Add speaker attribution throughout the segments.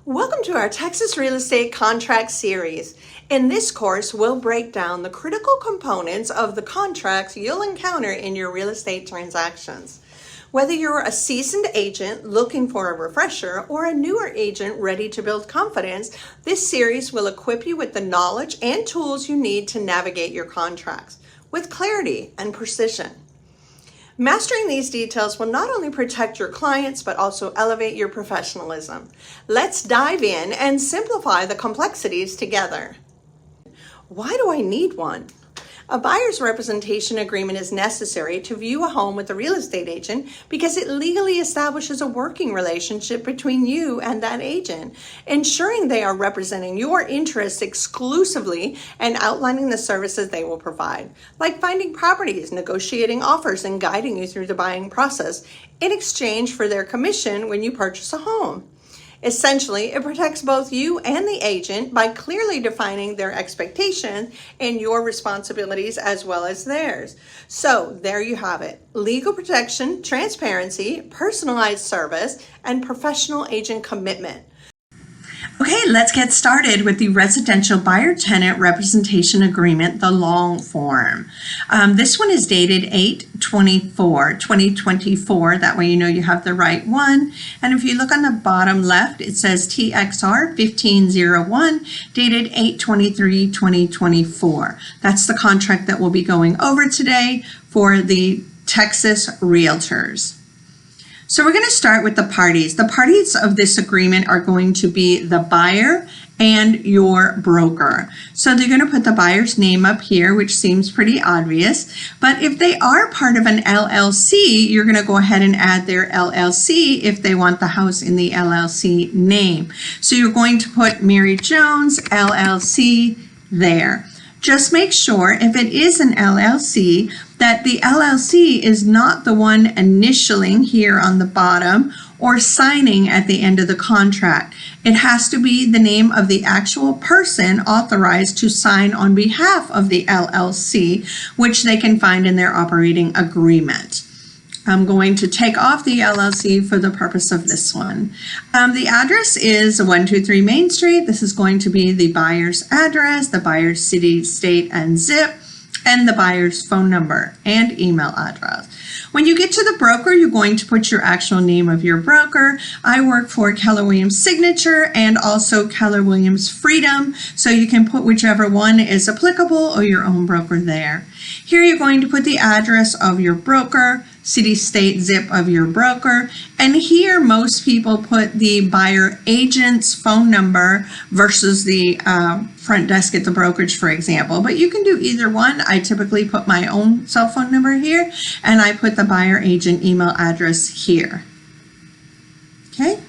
Speaker 1: Welcome to our Texas Real Estate Contract Series. In this course, we'll break down the critical components of the contracts you'll encounter in your real estate transactions. Whether you're a seasoned agent looking for a refresher or a newer agent ready to build confidence, this series will equip you with the knowledge and tools you need to navigate your contracts with clarity and precision. Mastering these details will not only protect your clients, but also elevate your professionalism. Let's dive in and simplify the complexities together. Why do I need one? A buyer's representation agreement is necessary to view a home with a real estate agent because it legally establishes a working relationship between you and that agent, ensuring they are representing your interests exclusively and outlining the services they will provide, like finding properties, negotiating offers, and guiding you through the buying process in exchange for their commission when you purchase a home. Essentially, it protects both you and the agent by clearly defining their expectations and your responsibilities as well as theirs. So there you have it. Legal protection, transparency, personalized service, and professional agent commitment. Okay, let's get started with the Residential Buyer-Tenant Representation Agreement, the long form. This one is dated 8/24/2024. That way you know you have the right one. And if you look on the bottom left, it says TXR 1501, dated 8/23/2024. That's the contract that we'll be going over today for the Texas Realtors. So we're going to start with the parties. The parties of this agreement are going to be the buyer and your broker. So they're going to put the buyer's name up here, which seems pretty obvious. But if they are part of an LLC, you're going to go ahead and add their LLC if they want the house in the LLC name. So you're going to put Mary Jones LLC there. Just make sure, if it is an LLC, that the LLC is not the one initialing here on the bottom or signing at the end of the contract. It has to be the name of the actual person authorized to sign on behalf of the LLC, which they can find in their operating agreement. I'm going to take off the LLC for the purpose of this one. The address is 123 Main Street. This is going to be the buyer's address, the buyer's city, state, and zip, and the buyer's phone number and email address. When you get to the broker, you're going to put your actual name of your broker. I work for Keller Williams Signature and also Keller Williams Freedom, so you can put whichever one is applicable or your own broker there. Here you're going to put the address of your broker, city, state, zip of your broker, and here most people put the buyer agent's phone number versus the front desk at the brokerage, for example, but you can do either one. I typically put my own cell phone number here, and I put the buyer agent email address here. Okay,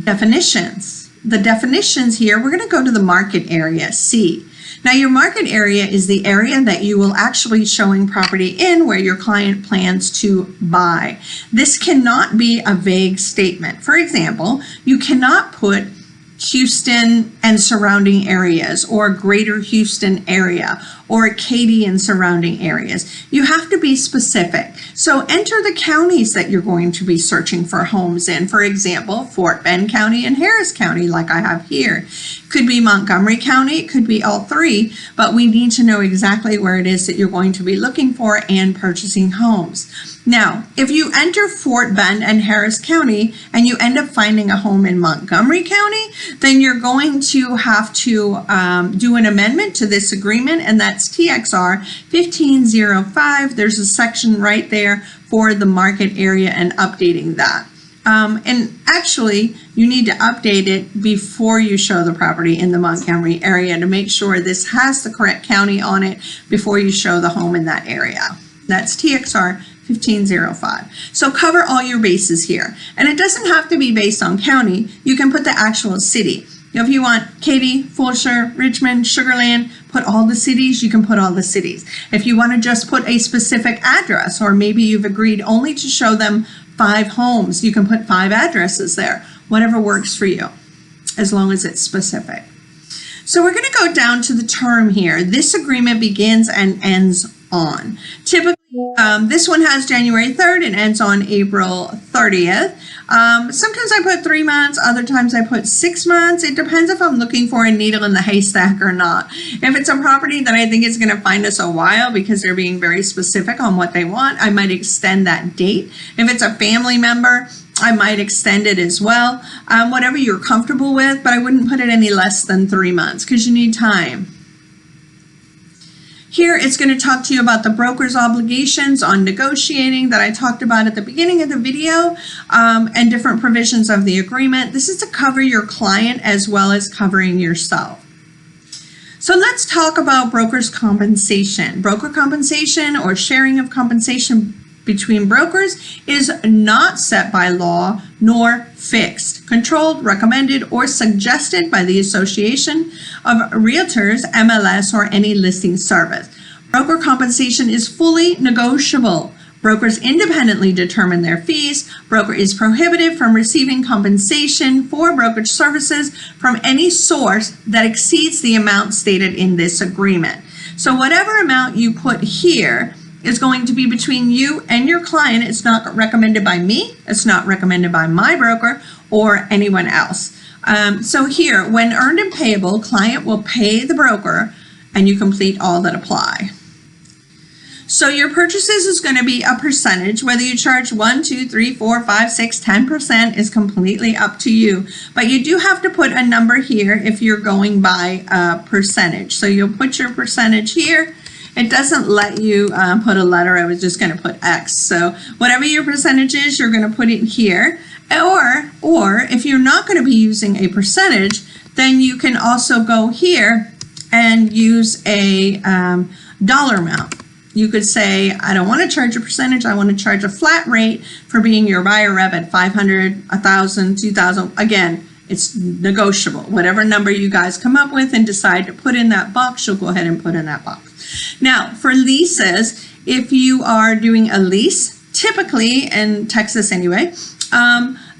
Speaker 1: definitions. The definitions here, we're going to go to the market area, C. Now your market area is the area that you will actually showing property in where your client plans to buy. This cannot be a vague statement. For example, you cannot put Houston and surrounding areas or greater Houston area or Katy and surrounding areas. You have to be specific. So enter the counties that you're going to be searching for homes in. For example, Fort Bend County and Harris County, like I have here. Could be Montgomery County, it could be all three, but we need to know exactly where it is that you're going to be looking for and purchasing homes. Now, if you enter Fort Bend and Harris County and you end up finding a home in Montgomery County, then you're going to have to do an amendment to this agreement, and that's TXR 1505. There's a section right there for the market area and updating that. And actually, you need to update it before you show the property in the Montgomery area to make sure this has the correct county on it before you show the home in that area. That's TXR 1505. So cover all your bases here. And it doesn't have to be based on county. You can put the actual city. If you want Katy, Fulshire, Richmond, Sugar Land, put all the cities, you can put all the cities. If you want to just put a specific address, or maybe you've agreed only to show them 5 homes, you can put 5 addresses there. Whatever works for you, as long as it's specific. So we're going to go down to the term here. This agreement begins and ends on. Typically, This one has January 3rd and ends on April 30th. Sometimes I put 3 months, other times I put 6 months. It depends if I'm looking for a needle in the haystack or not. If it's a property that I think is going to find us a while because they're being very specific on what they want, I might extend that date. If it's a family member, I might extend it as well. Whatever you're comfortable with, but I wouldn't put it any less than 3 months because you need time. Here, it's going to talk to you about the broker's obligations on negotiating that I talked about at the beginning of the video, and different provisions of the agreement. This is to cover your client as well as covering yourself. So let's talk about broker's compensation. Broker compensation or sharing of compensation between brokers is not set by law nor fixed, controlled, recommended, or suggested by the Association of Realtors, MLS, or any listing service. Broker compensation is fully negotiable. Brokers independently determine their fees. Broker is prohibited from receiving compensation for brokerage services from any source that exceeds the amount stated in this agreement. So whatever amount you put here is going to be between you and your client. It's not recommended by me. It's not recommended by my broker or anyone else. So here, when earned and payable, client will pay the broker and you complete all that apply. So your purchases is going to be a percentage. Whether you charge 1, 2, 3, 4, 5, 6, 10% is completely up to you. But you do have to put a number here if you're going by a percentage. So you'll put your percentage here. It doesn't let you put a letter. I was just going to put X. So whatever your percentage is, you're going to put it here. Or if you're not going to be using a percentage, then you can also go here and use a dollar amount. You could say, I don't want to charge a percentage. I want to charge a flat rate for being your buyer rep at 500, 1,000, 2,000. Again, it's negotiable. Whatever number you guys come up with and decide to put in that box, you'll go ahead and put in that box. Now, for leases, if you are doing a lease, typically in Texas anyway,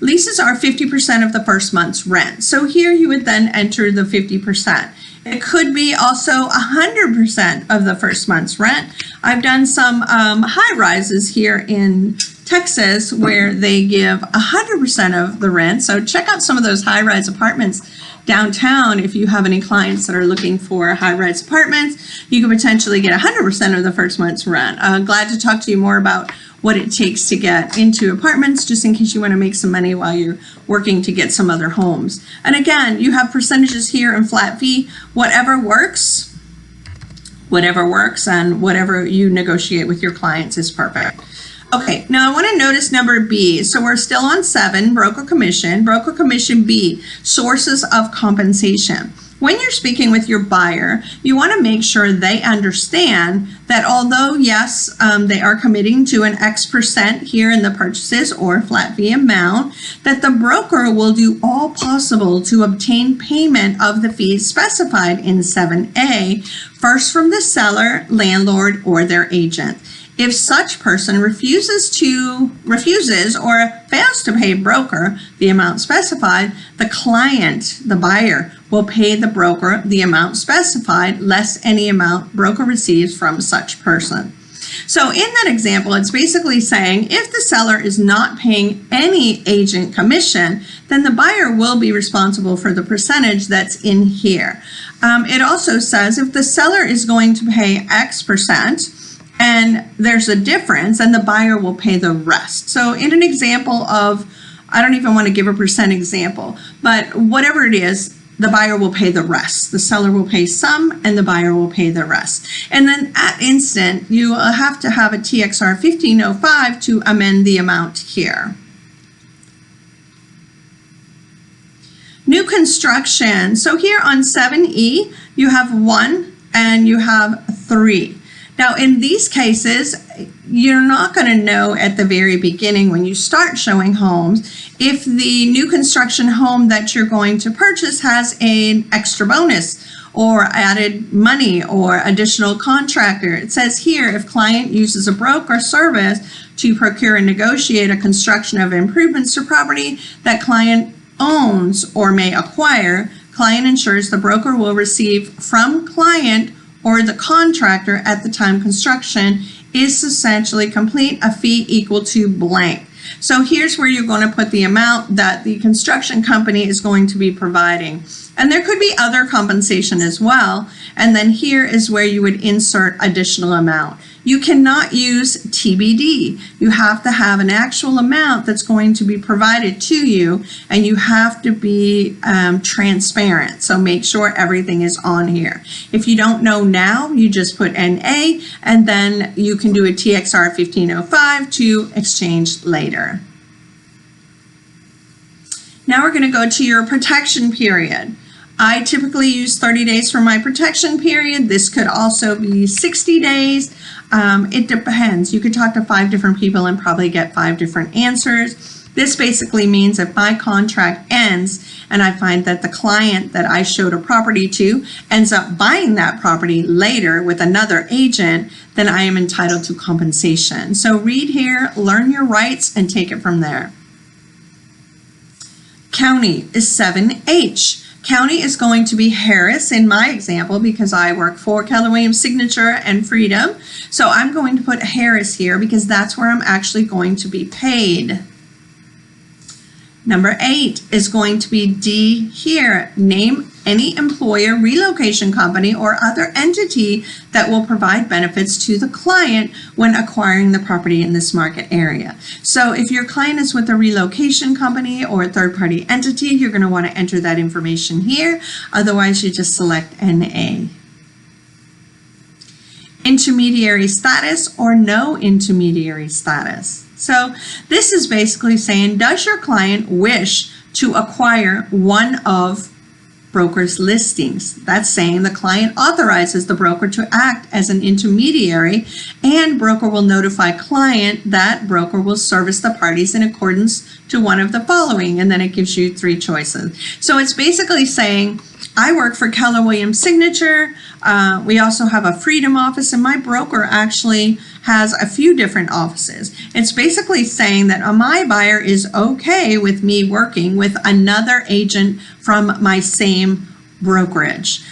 Speaker 1: leases are 50% of the first month's rent. So here you would then enter the 50%. It could be also 100% of the first month's rent. I've done some high rises here in Texas where they give 100% of the rent. So check out some of those high rise apartments downtown. If you have any clients that are looking for high rise apartments, you could potentially get 100% of the first month's rent. Glad to talk to you more about what it takes to get into apartments, just in case you want to make some money while you're working to get some other homes. And again, you have percentages here and flat fee. Whatever works, and whatever you negotiate with your clients is perfect. Okay, now I want to notice number B. So we're still on 7, broker commission. Broker commission B, sources of compensation. When you're speaking with your buyer, you want to make sure they understand that although, yes, they are committing to an X% here in the purchases or flat fee amount, that the broker will do all possible to obtain payment of the fees specified in 7A, first from the seller, landlord, or their agent. If such person refuses or fails to pay broker the amount specified, the client, the buyer, will pay the broker the amount specified less any amount broker receives from such person. So in that example, it's basically saying if the seller is not paying any agent commission, then the buyer will be responsible for the percentage that's in here. It also says if the seller is going to pay X% and there's a difference, and the buyer will pay the rest. So in an example of, I don't even want to give a percent example, but whatever it is, the buyer will pay the rest. The seller will pay some and the buyer will pay the rest. And then at instant, you will have to have a TXR 1505 to amend the amount here. New construction. So here on 7E, you have 1 and you have 3. Now, in these cases, you're not going to know at the very beginning when you start showing homes if the new construction home that you're going to purchase has an extra bonus or added money or additional contractor. It says here, if client uses a broker service to procure and negotiate a construction of improvements to property that client owns or may acquire, client ensures the broker will receive from client or the contractor at the time construction is essentially complete, a fee equal to blank. So here's where you're going to put the amount that the construction company is going to be providing. And there could be other compensation as well. And then here is where you would insert additional amount. You cannot use TBD. You have to have an actual amount that's going to be provided to you, and you have to be transparent. So make sure everything is on here. If you don't know now, you just put NA, and then you can do a TXR 1505 to exchange later. Now we're going to go to your protection period. I typically use 30 days for my protection period. This could also be 60 days. It depends. You could talk to 5 different people and probably get 5 different answers. This basically means if my contract ends and I find that the client that I showed a property to ends up buying that property later with another agent, then I am entitled to compensation. So read here, learn your rights, and take it from there. County is 7H. County is going to be Harris in my example because I work for Keller Williams Signature and Freedom. So I'm going to put Harris here because that's where I'm actually going to be paid. Number 8 is going to be D here. Name any employer, relocation company, or other entity that will provide benefits to the client when acquiring the property in this market area. So if your client is with a relocation company or a third-party entity, you're going to want to enter that information here. Otherwise, you just select NA. Intermediary status or no intermediary status. So this is basically saying, does your client wish to acquire one of broker's listings? That's saying the client authorizes the broker to act as an intermediary, and broker will notify client that broker will service the parties in accordance to one of the following, and then it gives you 3 choices. So it's basically saying, I work for Keller Williams Signature. We also have a Freedom office, and my broker actually has a few different offices. It's basically saying that my buyer is okay with me working with another agent from my same brokerage.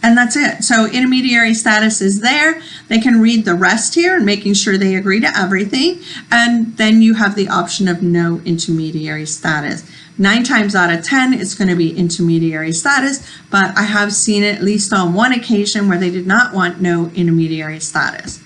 Speaker 1: And that's it. So intermediary status is there. They can read the rest here and making sure they agree to everything. And then you have the option of no intermediary status. 9 times out of 10, it's going to be intermediary status, but I have seen it at least on one occasion where they did not want no intermediary status.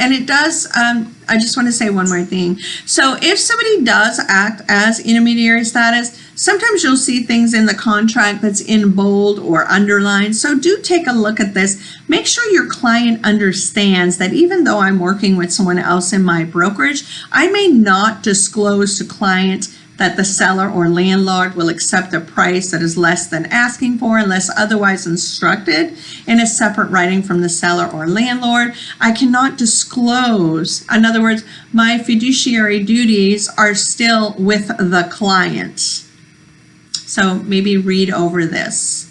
Speaker 1: And it does, I just want to say one more thing. So if somebody does act as intermediary status, sometimes you'll see things in the contract that's in bold or underlined. So do take a look at this. Make sure your client understands that even though I'm working with someone else in my brokerage, I may not disclose to client that the seller or landlord will accept a price that is less than asking for unless otherwise instructed in a separate writing from the seller or landlord. I cannot disclose. In other words, my fiduciary duties are still with the client. So maybe read over this.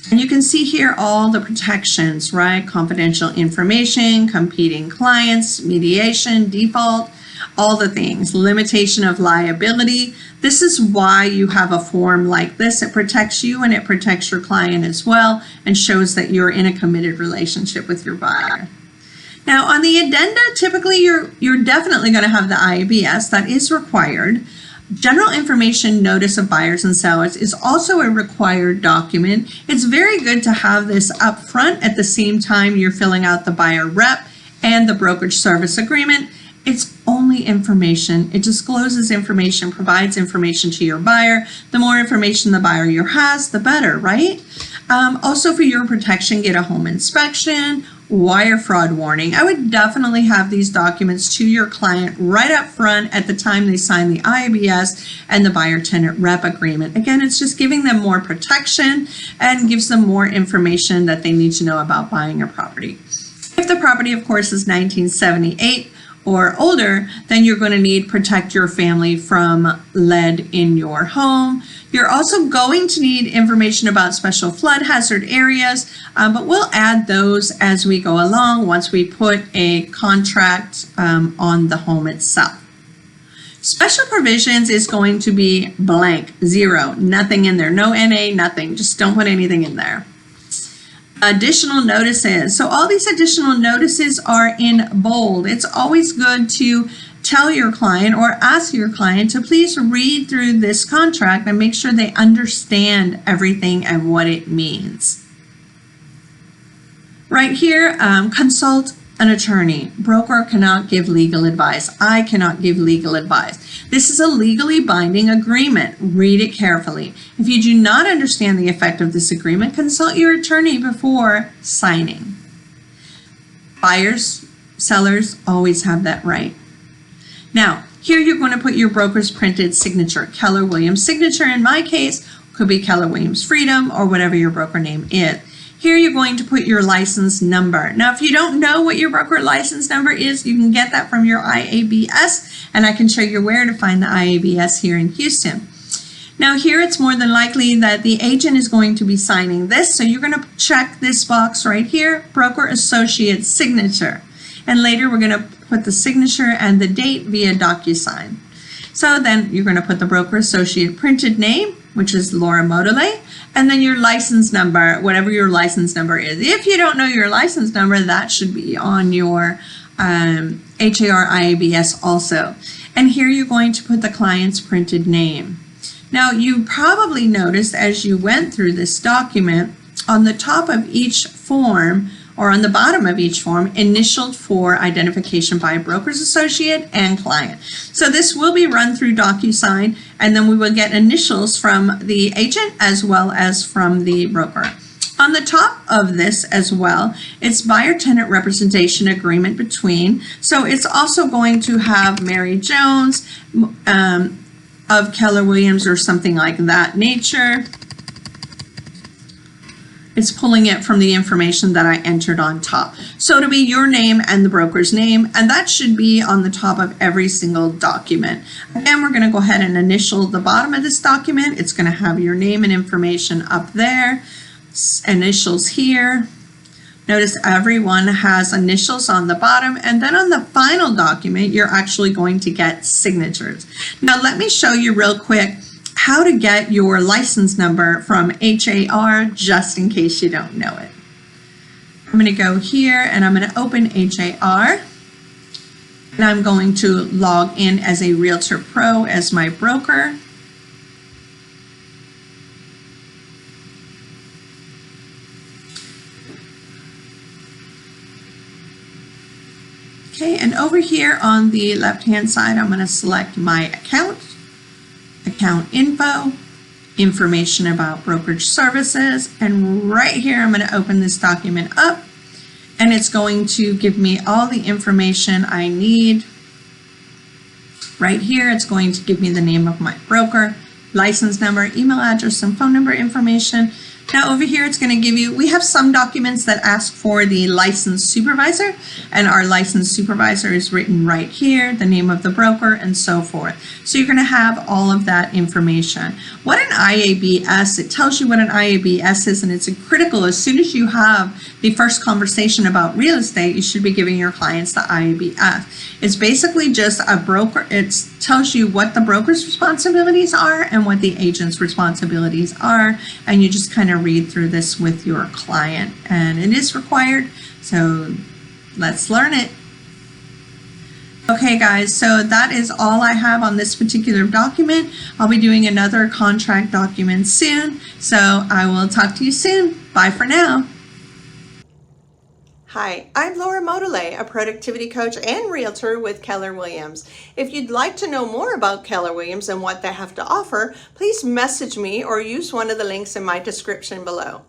Speaker 1: And you can see here all the protections, right? Confidential information, competing clients, mediation, default, all the things, limitation of liability. This is why you have a form like this. It protects you and it protects your client as well and shows that you're in a committed relationship with your buyer. Now on the addenda, typically you're definitely going to have the IABS. That is required. General information notice of buyers and sellers is also a required document. It's very good to have this up front at the same time you're filling out the buyer rep and the brokerage service agreement. It's only information. It discloses information, provides information to your buyer. The more information the buyer has, the better, right? Also for your protection, get a home inspection, wire fraud warning. I would definitely have these documents to your client right up front at the time they sign the IABS and the buyer tenant rep agreement. Again, it's just giving them more protection and gives them more information that they need to know about buying a property. If the property, of course, is 1978 or older, then you're going to need protect your family from lead in your home. You're also going to need information about special flood hazard areas, but we'll add those as we go along once we put a contract on the home itself. Special provisions is going to be blank, 0, nothing in there, no NA, nothing, just don't put anything in there. Additional notices. So all these additional notices are in bold. It's always good to tell your client or ask your client to please read through this contract and make sure they understand everything and what it means. Right here, consult an attorney. Broker cannot give legal advice. I cannot give legal advice. This is a legally binding agreement. Read it carefully. If you do not understand the effect of this agreement, consult your attorney before signing. Buyers, sellers always have that right. Now, here you're going to put your broker's printed signature. Keller Williams signature in my case could be Keller Williams Freedom or whatever your broker name is. Here you're going to put your license number. Now, if you don't know what your broker license number is, you can get that from your IABS, and I can show you where to find the IABS here in Houston. Now, here it's more than likely that the agent is going to be signing this, so you're going to check this box right here, broker associate signature. And later we're going to put the signature and the date via DocuSign. So then you're going to put the broker associate printed name, which is Laura Motelet, and then your license number, whatever your license number is. If you don't know your license number, that should be on your HAR IABS also. And here you're going to put the client's printed name. Now, you probably noticed as you went through this document, on the top of each form, or on the bottom of each form, initialed for identification by broker's associate and client. So this will be run through DocuSign, and then we will get initials from the agent as well as from the broker. On the top of this as well, it's buyer-tenant representation agreement between. So it's also going to have Mary Jones of Keller Williams or something like that nature. It's pulling it from the information that I entered on top. So it'll be your name and the broker's name, and that should be on the top of every single document. Again, we're going to go ahead and initial the bottom of this document. It's going to have your name and information up there, initials here. Notice everyone has initials on the bottom, and then on the final document, you're actually going to get signatures. Now, let me show you real quick how to get your license number from HAR, just in case you don't know it. I'm going to go here and I'm going to open HAR, and I'm going to log in as a Realtor Pro as my broker. Okay, and over here on the left-hand side, I'm going to select my account info, information about brokerage services, and right here I'm going to open this document up, and it's going to give me all the information I need. Right here it's going to give me the name of my broker, license number, email address, and phone number information. Now over here it's going to give you, we have some documents that ask for the licensed supervisor, and our licensed supervisor is written right here, the name of the broker, and so forth. So you're going to have all of that information. What an IABS, it tells you what an IABS is, and it's critical. As soon as you have the first conversation about real estate, you should be giving your clients the IABS. It's basically just a broker, it tells you what the broker's responsibilities are and what the agent's responsibilities are, and you just kind of read through this with your client, and it is required, so let's learn it. Okay guys, so that is all I have on this particular document. I'll be doing another contract document soon, so I will talk to you soon. Bye for now. Hi, I'm Laura Motelet, a productivity coach and realtor with Keller Williams. If you'd like to know more about Keller Williams and what they have to offer, please message me or use one of the links in my description below.